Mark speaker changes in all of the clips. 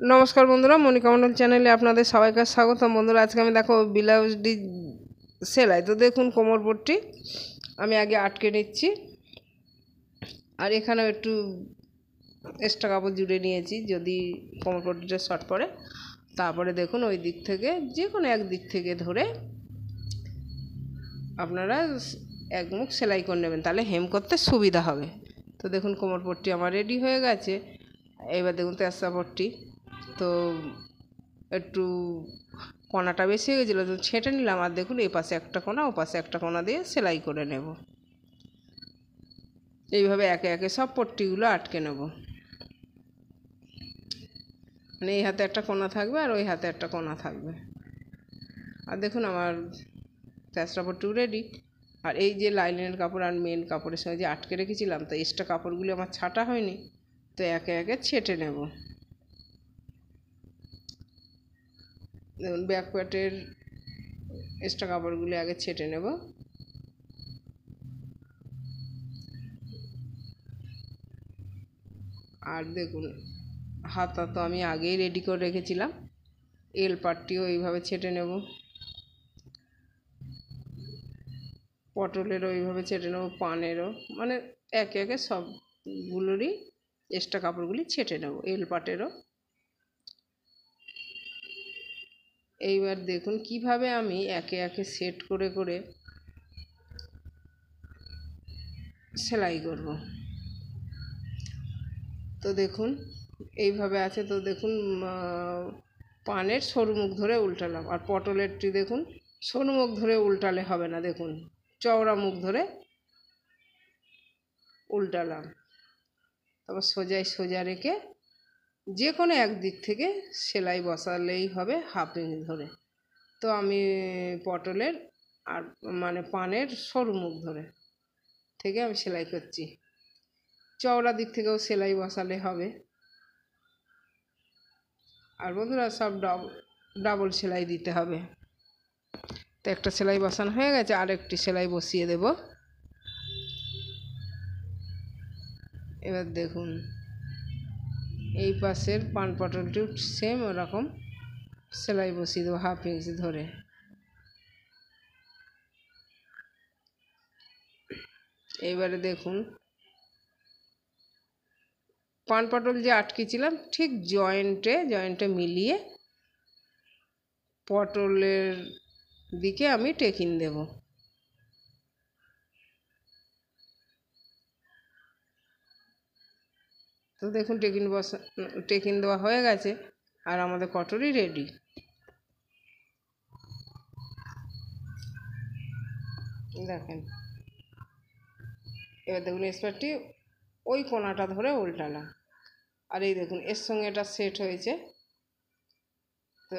Speaker 1: নমস্কার বন্ধুরা, মনিকা মণ্ডল চ্যানেলে আপনাদের সবাইকে স্বাগতম। বন্ধুরা, আজকে আমি দেখো ব্লাউজ সেলাই। তো দেখুন, কোমর পট্টি আমি আগে আটকে নিচ্ছি, আর এখানেও একটু এক্সট্রা কাপড় জুড়ে নিয়েছি যদি কোমর পট্টিটা শর্ট পড়ে। তারপরে দেখুন, ওই দিক থেকে যে কোনো এক দিক থেকে ধরে আপনারা এক মুখ সেলাই করে নেবেন, তাহলে হেম করতে সুবিধা হবে। তো দেখুন, কোমর পট্টি আমার রেডি হয়ে গেছে। এবার দেখুন তেরসা পট্টি, তো একটু কোনাটা বেশি হয়ে গেছিলো, তো ছেঁটে নিলাম। আর দেখুন, এই পাশে একটা কোনা, ও পাশে একটা কোনা দিয়ে সেলাই করে নেব। এইভাবে একে একে সব পট্টিগুলো আটকে নেব। মানে এই হাতে একটা কোনা থাকবে আর ওই হাতে একটা কোনা থাকবে। আর দেখুন, আমার তেরসা পট্টিও রেডি। আর এই যে লাইলিনের কাপড় আর মেন কাপড়ের সঙ্গে যে আটকে রেখেছিলাম, তো এক্সট্রা কাপড়গুলি আমার ছাটা হয়নি, তো একে একে ছেঁটে নেব। দেখুন, ব্যাক পার্টের এক্সট্রা কাপড়গুলি আগে ছেঁটে নেব। আর দেখুন, হাতা তো আমি আগেই রেডি করে রেখেছিলাম। এল পাটটিও এইভাবে ছেঁটে নেব, পটলেরও এইভাবে ছেঁটে নেব, পানেরও, মানে একে একে সবগুলোরই এক্সট্রা কাপড়গুলি ছেঁটে নেব, এল পাটেরও। এইবার দেখুন কিভাবে আমি একে একে সেট করে করে সেলাই করব। তো দেখুন, এইভাবে আছে। তো দেখুন, পানের সরু মুখ ধরে উল্টালাম, আর পটলেরটি দেখুন সরু মুখ ধরে উল্টালে হবে না, দেখুন চওড়া মুখ ধরে উল্টালাম। তারপর সোজা রেখে যে কোনো এক দিক থেকে সেলাই বসালেই হবে, হাফ ইঞ্চ ধরে। তো আমি পটলের আর মানে পানের সরু মুখ ধরে থেকে আমি সেলাই করছি। চওড়া দিক থেকেও সেলাই বসালে হবে। আর বন্ধুরা, সব ডাবল সেলাই দিতে হবে। তো একটা সেলাই বসানো হয়ে গেছে, আর একটি সেলাই বসিয়ে দেব। এবার দেখুন, এই পাশের পান পটলটিও সেম ওরকম সেলাই বসিয়ে দেবো, হাফ ইঞ্চ ধরে। এইবারে দেখুন, পান পটল যে আটকেছিলাম ঠিক জয়েন্টে মিলিয়ে পটলের দিকে আমি টেকিন দেব। তো দেখুন, টেকিন দেওয়া হয়ে গেছে, আর আমাদের কটরি রেডি। দেখেন, এবার দেখুন স্পারটি ওই কোনাটা ধরে উল্টালাম, আর এই দেখুন এর সঙ্গে এটা সেট হয়েছে। তো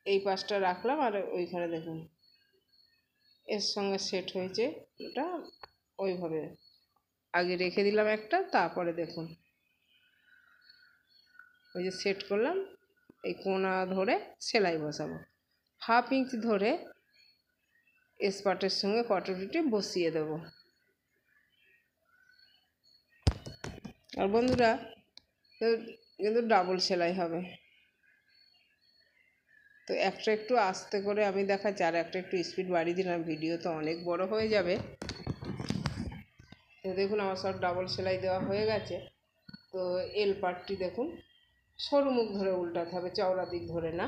Speaker 1: এই পাশটা রাখলাম, আর ওইখানে দেখুন এর সঙ্গে সেট হয়েছে। এটা ওইভাবে আগে রেখে দিলাম একটা, তারপরে দেখুন ওই যে সেট করলাম, এই কোনা ধরে সেলাই বসাবো, হাফ ইঞ্চ ধরে স্পার্টের সঙ্গে কটরিটি বসিয়ে দেব। আর বন্ধুরা, কিন্তু ডাবল সেলাই হবে। তো একটা একটু আস্তে করে আমি দেখাচ্ছি, আর একটা একটু স্পিড বাড়িয়ে দিলাম, ভিডিও তো অনেক বড় হয়ে যাবে। তো দেখুন, আমার সব ডাবল সেলাই দেওয়া হয়ে গেছে। তো এল পার্টটি দেখুন সরু মুখ ধরে উল্টাতে হবে, চওড়া দিক ধরে না।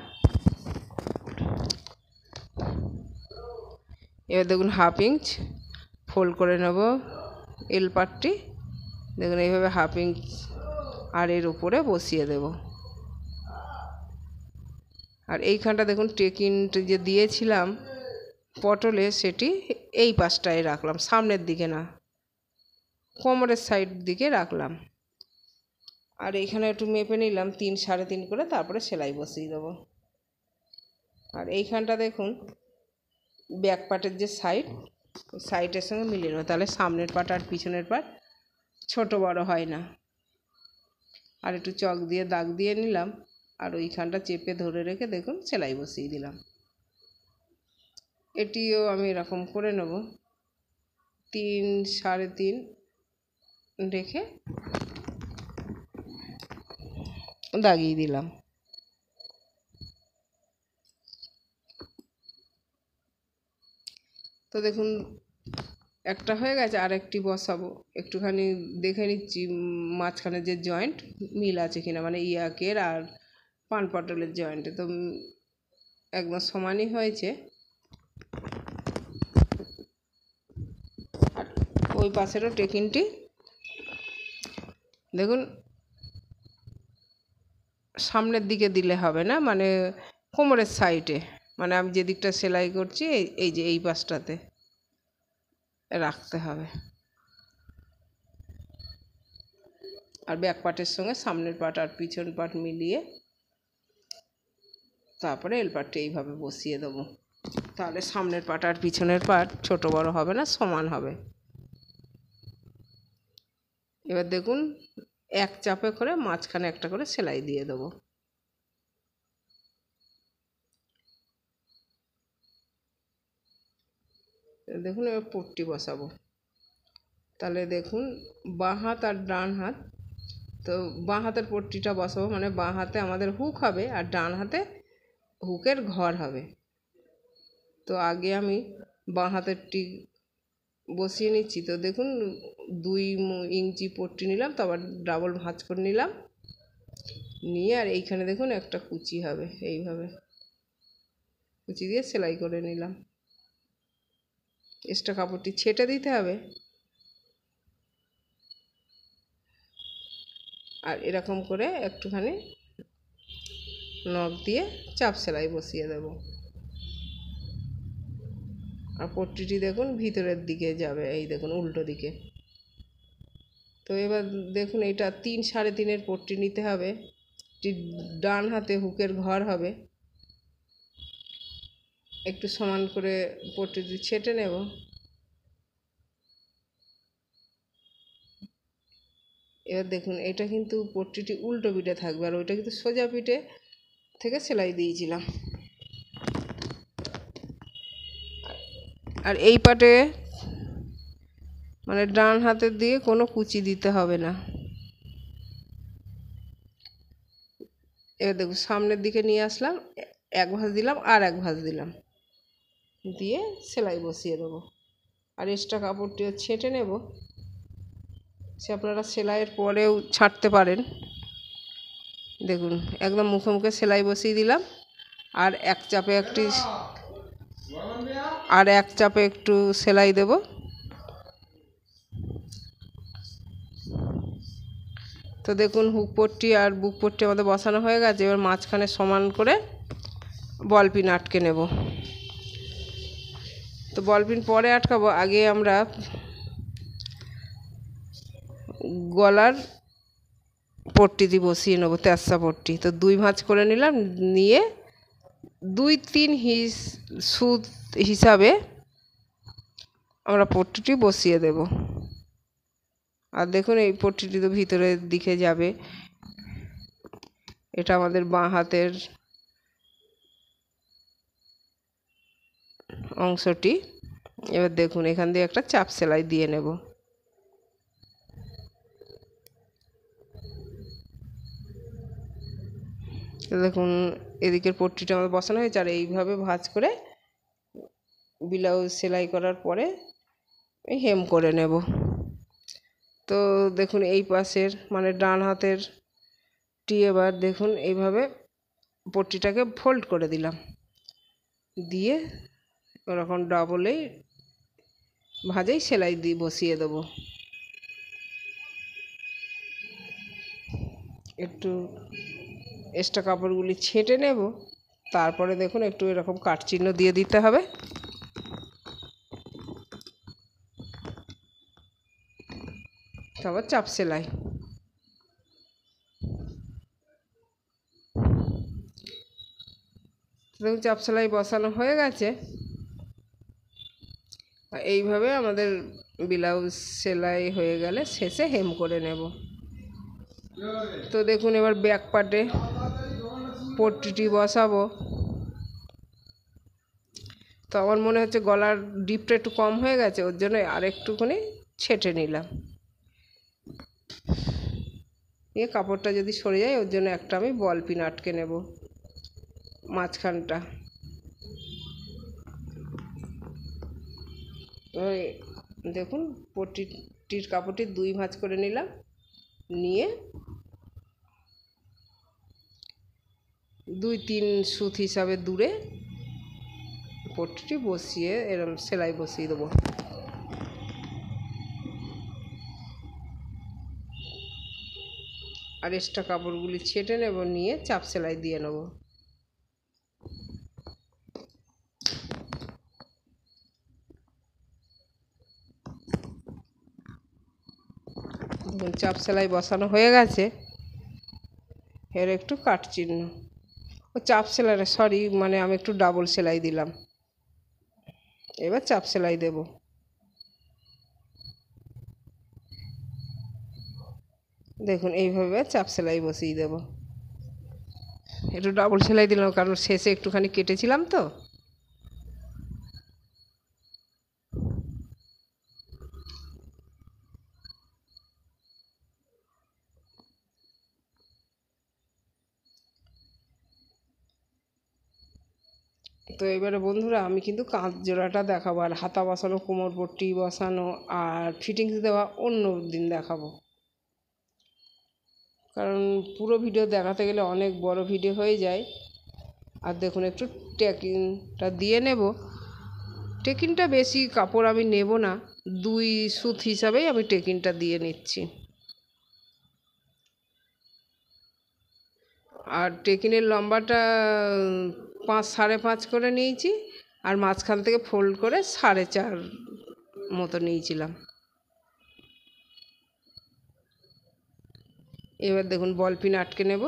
Speaker 1: এবার দেখুন, হাফ ইঞ্চ ফোল্ড করে নেব এল পার্টটি। দেখুন এইভাবে হাফ ইঞ্চ আর এর উপরে বসিয়ে দেব। আর এইখানটা দেখুন, টেকিনটা যে দিয়েছিলাম পটলে, সেটি এই পাশটায় রাখলাম, সামনের দিকে না, কোমরের সাইড দিকে রাখলাম। আর এইখানে একটু মেপে নিলাম 3 সাড়ে 3 করে, তারপরে সেলাই বসিয়ে দেবো। আর এইখানটা দেখুন, ব্যাক পার্টের যে সাইডের সঙ্গে মিলিয়ে নেবো, তাহলে সামনের পার্ট আর পিছনের পার্ট ছোট বড় হয় না। আর একটু চক দিয়ে দাগ দিয়ে নিলাম, আর ওইখানটা চেপে ধরে রেখে দেখুন সেলাই বসিয়ে দিলাম। এটিও আমি এরকম করে নেব, 3 সাড়ে 3 রেখে দাগিয়ে দিলাম। তো দেখুন একটা হয়ে গেছে, আর একটি বসাবো। একটুখানি দেখে নিচ্ছি মাঝখানে যে জয়েন্ট মিল আছে কিনা, মানে ইয়াকের আর পান পটলের জয়েন্টে। তো একদম সমানই হয়েছে। আর ওই পাশেরও টেকিনটি দেখুন সামনের দিকে দিলে হবে না, মানে কোমরের সাইডে, মানে আমি যে দিকটা সেলাই করছি এই যে এই পাশটাতে রাখতে হবে। আর ব্যাক পার্টের সঙ্গে সামনের পার্ট আর পিছন পার্ট মিলিয়ে তারপরে এল পার্টটা এইভাবে বসিয়ে দেবো। তাহলে সামনের পার্ট আর পিছনের পার্ট ছোট বড় হবে না, সমান হবে। এবার দেখুন এক চাপে করে মাঝখানে একটা করে সেলাই দিয়ে দেবো। দেখুন এবার পট্টি বসাবো। তাহলে দেখুন বাঁ হাত আর ডান হাত, তো বাঁ হাতের পট্টিটা বসাবো, মানে বাঁ হাতে আমাদের হুক হবে আর ডান হাতে হুকের ঘর হবে। তো আগে আমি বাঁ হাতেরটি বসিয়ে নিচ্ছি। তো দেখুন 2 ইঞ্চি পট্টি নিলাম, তারপর ডাবল ভাঁজ করে নিলাম, নিয়ে আর এইখানে দেখুন একটা কুচি হবে, এইভাবে কুচি দিয়ে সেলাই করে নিলাম। এক্সট্রা কাপড়টি ছেটে দিতে হবে। আর এরকম করে একটুখানি নখ দিয়ে চাপ সেলাই বসিয়ে দেব। আর পট্টিটি দেখুন ভিতরের দিকে যাবে, এই দেখুন উল্টো দিকে। তো এবার দেখুন এটা 3 3.5 পট্টি নিতে হবে। ডান হাতে হুকের ঘর হবে। একটু সমান করে পট্টিটি ছেটে নেব। এবার দেখুন এটা কিন্তু পট্টিটি উল্টো পিঠে থাকবে, আর ওইটা কিন্তু সোজা পিঠে থেকে সেলাই দিয়েছিলাম। আর এই পাটে মানে ডান হাতের দিয়ে কোনো কুচি দিতে হবে না। এবার দেখুন সামনের দিকে নিয়ে আসলাম, এক ভাঁজ দিলাম আর এক ভাঁজ দিলাম, দিয়ে সেলাই বসিয়ে দেবো। আর এক্সট্রা কাপড়টিও ছেঁটে নেব। সে আপনারা সেলাইয়ের পরেও ছাড়তে পারেন। দেখুন একদম মুখে মুখে সেলাই বসিয়ে দিলাম। আর এক চাপে একটু সেলাই দেব। তো দেখুন হুক পট্টি আর বুক পট্টি আমাদের বসানো হয়ে গেছে। এবার মাঝখানে সমান করে বল পিন আটকে নেব। তো বল পিন পরে আটকাবো, আগে আমরা গলার পট্টিটি বসিয়ে নেবো, তেরসা পট্টি। তো 2 ভাঁজ করে নিলাম, নিয়ে 2-3 সুত হিসাবে আমরা পট্টিটি বসিয়ে দেব। আর দেখুন এই পট্টিটি তো ভিতরের দিকে যাবে। এটা আমাদের বাঁ হাতের অংশটি। এবার দেখুন এখান দিয়ে একটা চাপ সেলাই দিয়ে নেব। দেখুন এদিকের পট্টিটা আমাদের বসানো হয়েছে। আর এইভাবে ভাঁজ করে ব্লাউজ সেলাই করার পরে হেম করে নেব। তো দেখুন এই পাশের মানে ডান হাতের টি এবার দেখুন এইভাবে পট্টিটাকে ফোল্ড করে দিলাম, দিয়ে ওরকম ডাবলেই ভাঁজেই সেলাই দিয়ে বসিয়ে দেবো। একটু এক্সট্রা কাপড়গুলি ছেঁটে নেব। তারপরে দেখুন একটু এরকম কাটচিহ্ন দিয়ে দিতে হবে। তারপর চাপ সেলাই। দেখুন চাপ সেলাই বসানো হয়ে গেছে। এইভাবে আমাদের ব্লাউজ সেলাই হয়ে গেলে শেষে হেম করে নেব। তো দেখুন এবার ব্যাক পার্টে পট্টিটি বসাবো। তো আমার মনে হচ্ছে গলার ডিপটা একটু কম হয়ে গেছে, ওর জন্য আর একটুখানি ছেঁটে নিলাম। নিয়ে কাপড়টা যদি সরে যায় ওর জন্য একটা আমি বল পিন আটকে নেব মাঝখানটা। এবার দেখুন পট্টির কাপড়টি 2 ভাঁজ করে নিলাম, নিয়ে 2-3 সুত হিসাবে দূরে পট্টিটি বসিয়ে এরকম সেলাই বসিয়ে দেবো। আর এক্সট্রা কাপড়গুলি ছেটে নেব, নিয়ে চাপ সেলাই দিয়ে নেব। চাপ সেলাই বসানো হয়ে গেছে। এর একটু কাট চিহ্ন, ও চাপ সেলাই সরি মানে আমি একটু ডাবল সেলাই দিলাম। এবার চাপ সেলাই দেব। দেখুন এইভাবে চাপ সেলাই বসিয়ে দেব। একটু ডাবল সেলাই দিলাম কারণ শেষে একটুখানি কেটেছিলাম তো। তো এবারে বন্ধুরা আমি কিন্তু কাঁধ জোড়াটা দেখাবো, আর হাতা বসানো, কোমর পট্টি বসানো আর ফিটিংস দেওয়া অন্য দিন দেখাবো। কারণ পুরো ভিডিও দেখাতে গেলে অনেক বড় ভিডিও হয়ে যায়। আর দেখুন একটু টেকিংটা দিয়ে নেব। টেকিংটা বেশি কাপড় আমি নেব না, 2 সুত হিসাবেই আমি টেকিংটা দিয়ে নিচ্ছি। আর টেকিনের লম্বাটা 5-5.5 করে নিয়েছি, আর মাঝখান থেকে ফোল্ড করে 4.5 মতো নিয়েছিলাম। এবার দেখুন বল পিন আটকে নেব।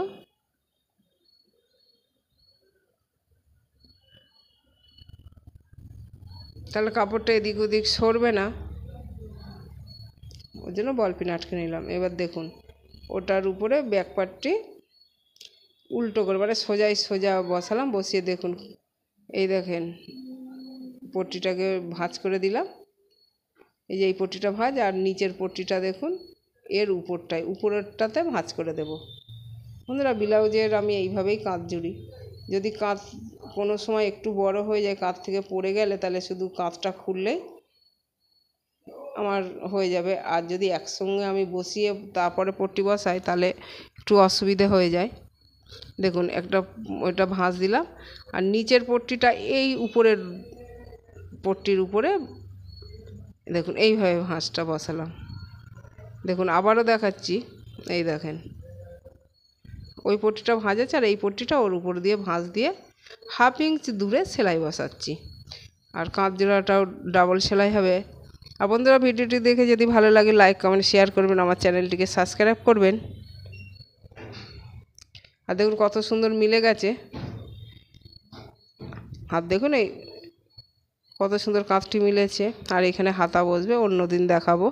Speaker 1: তাহলে কাপড়টা এদিক ওদিক সরবে না, ওই জন্য বল পিন আটকে নিলাম। এবার দেখুন ওটার উপরে ব্যাক পার্টটি উল্টো করে মানে সোজা বসালাম, বসিয়ে দেখুন এই দেখেন পট্টিটাকে ভাঁজ করে দিলাম। এই যে এই পট্টিটা ভাঁজ, আর নিচের পট্টিটা দেখুন এর উপরেরটাতে ভাঁজ করে দেব। বন্ধুরা ব্লাউজের আমি এইভাবেই কাঁধ জুড়ি। যদি কাঁধ কোনো সময় একটু বড় হয়ে যায়, কাঁধ থেকে পড়ে গেলে, তাহলে শুধু কাঁধটা খুললেই আমার হয়ে যাবে। আর যদি একসঙ্গে আমি বসিয়ে তারপরে পট্টি বসাই তাহলে একটু অসুবিধে হয়ে যায়। দেখুন ওইটা ভাঁজ দিলাম, আর নিচের পট্টিটা এই উপরের পট্টির উপরে দেখুন এইভাবে ভাঁজটা বসালাম। দেখুন আবারও দেখাচ্ছি, এই দেখেন ওই পট্টিটা ভাঁজ আছে, আর এই পট্টিটা ওর উপর দিয়ে ভাঁজ দিয়ে 1/2 ইঞ্চ দূরে সেলাই বসাচ্ছি। আর কাঁধ জোড়াটাও ডাবল সেলাই হবে। আর বন্ধুরা ভিডিওটি দেখে যদি ভালো লাগে লাইক কমেন্ট শেয়ার করবেন, আমার চ্যানেলটিকে সাবস্ক্রাইব করবেন। আর দেখুন কত সুন্দর মিলে গেছে। আর দেখুন এই কত সুন্দর কাঁধটি মিলেছে। আর এখানে হাতা বসবে, অন্য দিন দেখাবো।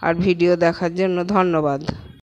Speaker 1: আর ভিডিও দেখার জন্য ধন্যবাদ।